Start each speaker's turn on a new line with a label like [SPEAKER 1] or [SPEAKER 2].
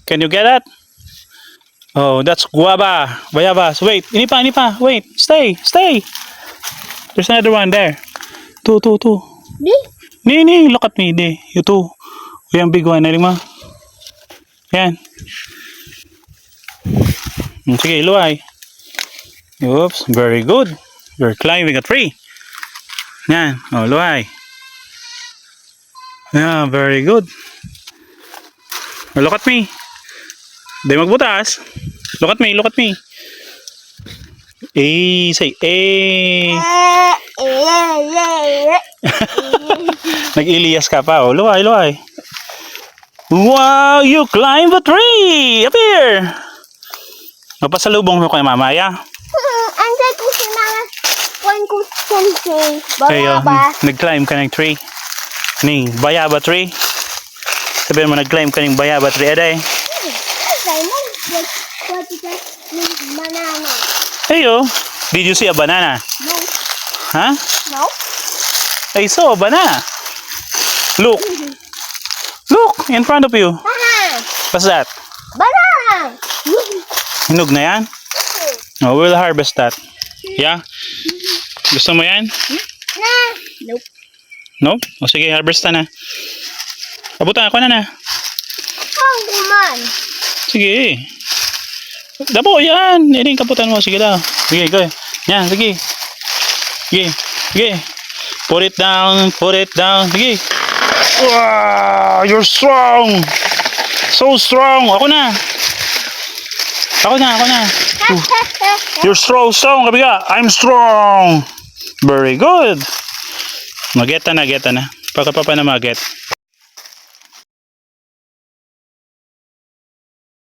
[SPEAKER 1] Can you get that? Oh, that's guava. Bayabas. Wait. Ini pa. Wait. Stay. There's another one there. Two. Ni. Look at me. Di. You two. Yung big one. Naling mo. Yan. Sige, luway. Oops. Very good. You're climbing a tree. Yan. Oh, luway. Yeah, very good. Oh, look at me. Di magbutas. Look at me. Say Nag-Elias ka pa. Oh, luway. Wow, you climb the tree! Up here! Mapasalubong mo kay Mama, ya?
[SPEAKER 2] Antay ko si Mama. Kuhan ko sensei.
[SPEAKER 1] Kayo,
[SPEAKER 2] Bayaba.
[SPEAKER 1] nag-climb ka ng tree. Ning, bayaba tree. Sabihin mo, nag-climb ka ng bayaba tree. Aday.
[SPEAKER 2] Simon, what is that? Banana.
[SPEAKER 1] Ayo, did you see a banana?
[SPEAKER 2] No.
[SPEAKER 1] Huh?
[SPEAKER 2] No?
[SPEAKER 1] I saw a banana. Look, in front of you.
[SPEAKER 2] Banana.
[SPEAKER 1] What's that?
[SPEAKER 2] Banana.
[SPEAKER 1] Hinog na yan? Oh, we'll harvest that. Yeah? Gusto mo yan?
[SPEAKER 2] Nah. Nope.
[SPEAKER 1] No? O sige, harvest na. Abutan ako na.
[SPEAKER 2] Oh, man.
[SPEAKER 1] Sige. Dabo, yan. Yan yung kaputan mo. Sige daw. Sige, go. Yan, sige. Put it down. Sige. Wow, you're strong. So strong. Ako na. You're strong. Kabiga. I'm strong. Very good. Mageta na. Pagkapapa na maget.